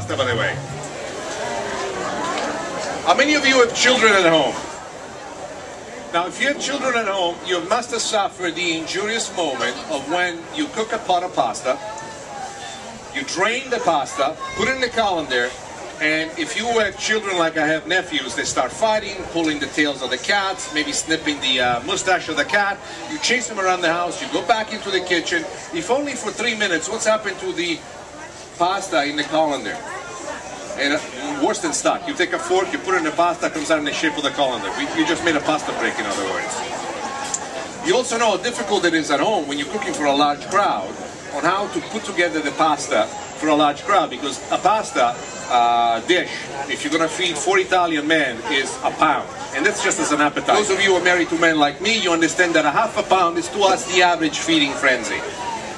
pasta, by the way. How many of you have children at home? Now, if you have children at home, you must have suffered the injurious moment of when you cook a pot of pasta, you drain the pasta, put it in the colander, and if you have children like I have nephews, they start fighting, pulling the tails of the cats, maybe snipping the mustache of the cat. You chase them around the house, you go back into the kitchen. If only for 3 minutes, what's happened to the pasta in the colander? And worse than stuck. You take a fork, you put it in the pasta, it comes out in the shape of the colander. You just made a pasta break, in other words. You also know how difficult it is at home when you're cooking for a large crowd on how to put together the pasta for a large crowd, because a pasta dish, if you're going to feed 4 Italian men, is a pound. And that's just as an appetizer. Those of you who are married to men like me, you understand that a half a pound is to us the average feeding frenzy.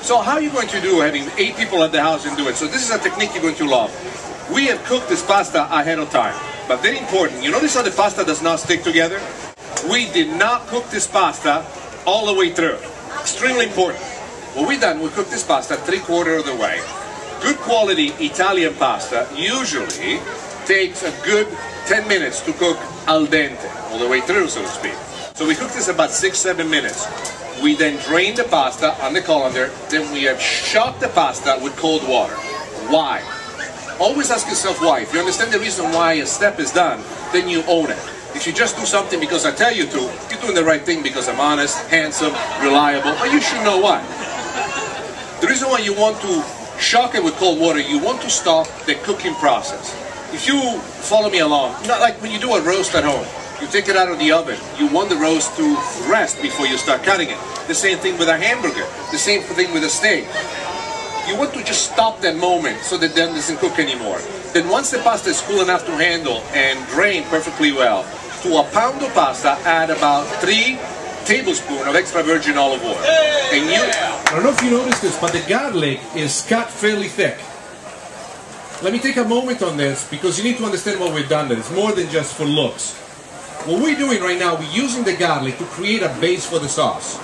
So how are you going to do having 8 people at the house and do it? So this is a technique you're going to love. We have cooked this pasta ahead of time, but very important. You notice how the pasta does not stick together? We did not cook this pasta all the way through. Extremely important. What we've done, we cooked this pasta 3/4 of the way. Good quality Italian pasta usually takes a good 10 minutes to cook al dente, all the way through, so to speak. So we cooked this about 6-7 minutes. We then drained the pasta on the colander, then we have shocked the pasta with cold water. Why? Always ask yourself why. If you understand the reason why a step is done, then you own it. If you just do something because I tell you to, you're doing the right thing because I'm honest, handsome, reliable, or you should know why. The reason why you want to shock it with cold water, you want to stop the cooking process. If you follow me along, not like when you do a roast at home, you take it out of the oven, you want the roast to rest before you start cutting it. The same thing with a hamburger, the same thing with a steak. You want to just stop that moment so that then it doesn't cook anymore. Then once the pasta is cool enough to handle and drain perfectly well, to a pound of pasta, add about 3 tablespoons of extra virgin olive oil. And I don't know if you noticed this, but the garlic is cut fairly thick. Let me take a moment on this because you need to understand what we've done. It's more than just for looks. What we're doing right now, we're using the garlic to create a base for the sauce.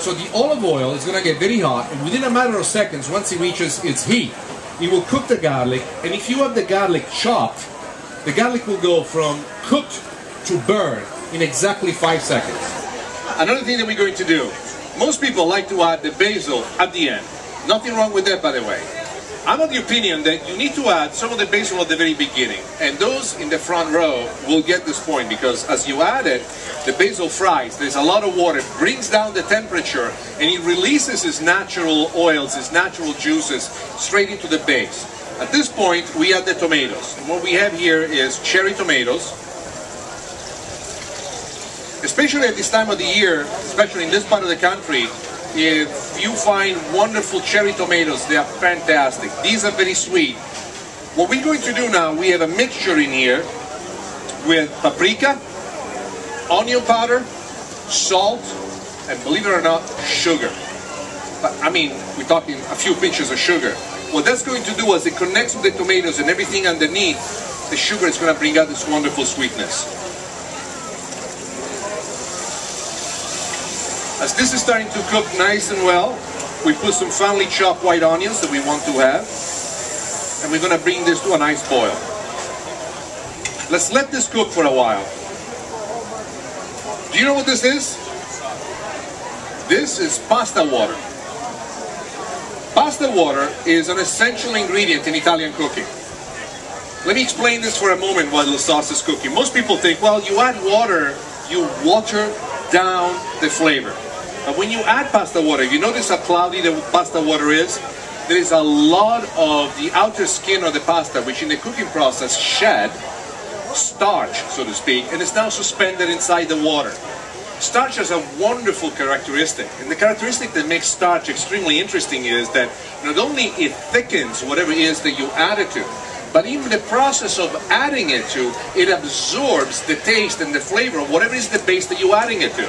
So the olive oil is going to get very hot, and within a matter of seconds, once it reaches its heat, it will cook the garlic. And if you have the garlic chopped, the garlic will go from cooked to burn in exactly 5 seconds. Another thing that we're going to do, most people like to add the basil at the end. Nothing wrong with that, by the way. I'm of the opinion that you need to add some of the basil at the very beginning, and those in the front row will get this point, because as you add it, the basil fries, there's a lot of water, brings down the temperature, and it releases its natural oils, its natural juices straight into the base. At this point, we add the tomatoes, and what we have here is cherry tomatoes. Especially at this time of the year, especially in this part of the country, if you find wonderful cherry tomatoes, they are fantastic. These are very sweet. What we're going to do now, we have a mixture in here with paprika, onion powder, salt, and believe it or not, sugar. But, I mean, we're talking a few pinches of sugar. What that's going to do is it connects with the tomatoes and everything underneath, the sugar is going to bring out this wonderful sweetness. As this is starting to cook nice and well, we put some finely chopped white onions that we want to have, and we're going to bring this to a nice boil. Let's let this cook for a while. Do you know what this is? This is pasta water. Pasta water is an essential ingredient in Italian cooking. Let me explain this for a moment while the sauce is cooking. Most people think, well, you add water, you water down the flavor. But when you add pasta water, you notice how cloudy the pasta water is? There is a lot of the outer skin of the pasta, which in the cooking process shed starch, so to speak, and it's now suspended inside the water. Starch has a wonderful characteristic, and the characteristic that makes starch extremely interesting is that not only it thickens whatever it is that you add it to, but even the process of adding it to, it absorbs the taste and the flavor of whatever is the base that you're adding it to.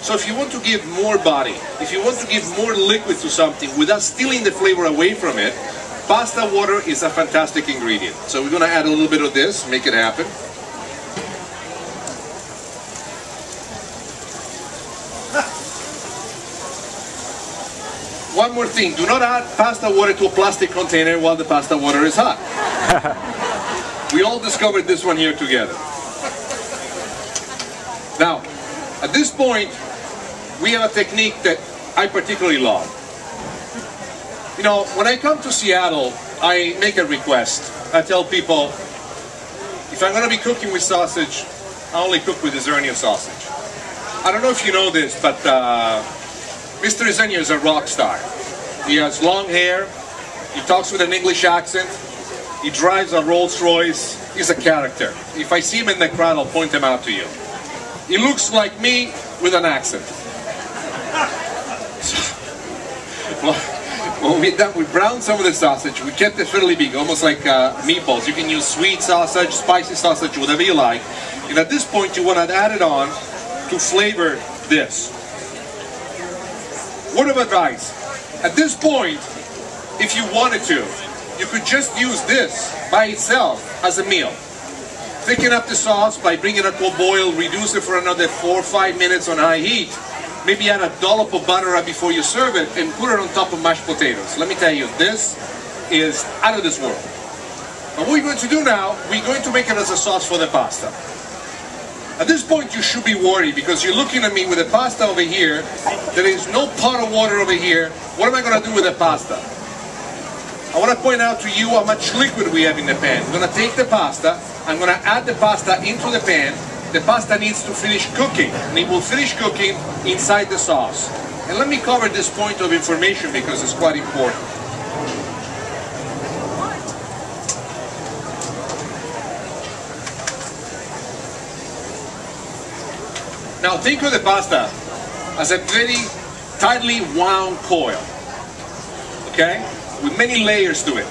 So if you want to give more body, if you want to give more liquid to something without stealing the flavor away from it, pasta water is a fantastic ingredient. So we're going to add a little bit of this, make it happen. One more thing, do not add pasta water to a plastic container while the pasta water is hot. We all discovered this one here together. Now, at this point, we have a technique that I particularly love. You know, when I come to Seattle, I make a request. I tell people, if I'm going to be cooking with sausage, I only cook with Isernio sausage. I don't know if you know this, but Mr. Isernio is a rock star. He has long hair, he talks with an English accent, he drives a Rolls Royce, he's a character. If I see him in the crowd, I'll point him out to you. He looks like me with an accent. When we're done, we brown some of the sausage. We kept it fairly big, almost like meatballs. You can use sweet sausage, spicy sausage, whatever you like. And at this point, you want to add it on to flavor this. Word of advice. At this point, if you wanted to, you could just use this by itself as a meal. Thicken up the sauce by bringing it to a boil, reduce it for another 4 or 5 minutes on high heat. Maybe add a dollop of butter right before you serve it and put it on top of mashed potatoes. Let me tell you, this is out of this world. But what we're going to do now, we're going to make it as a sauce for the pasta. At this point, you should be worried because you're looking at me with the pasta over here. There is no pot of water over here. What am I going to do with the pasta? I want to point out to you how much liquid we have in the pan. I'm going to take the pasta, I'm going to add the pasta into the pan. The pasta needs to finish cooking, and it will finish cooking inside the sauce. And let me cover this point of information because it's quite important. Now think of the pasta as a very tightly wound coil, okay, with many layers to it.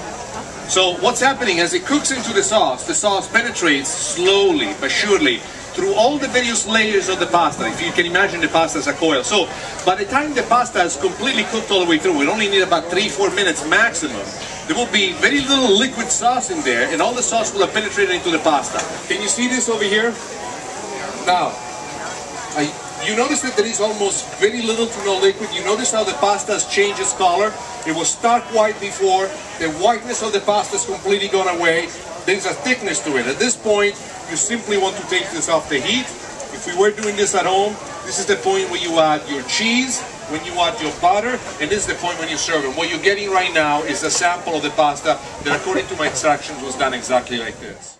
So what's happening as it cooks into the sauce penetrates slowly but surely through all the various layers of the pasta, if you can imagine the pasta as a coil. So by the time the pasta is completely cooked all the way through, we only need about 3-4 minutes maximum, there will be very little liquid sauce in there, and all the sauce will have penetrated into the pasta. Can you see this over here? Now, you notice that there is almost very little to no liquid. You notice how the pasta has changed its color. It was stark white before. The whiteness of the pasta has completely gone away. There's a thickness to it. At this point, you simply want to take this off the heat. If we were doing this at home, this is the point where you add your cheese, when you add your butter, and this is the point when you serve it. What you're getting right now is a sample of the pasta that, according to my instructions, was done exactly like this.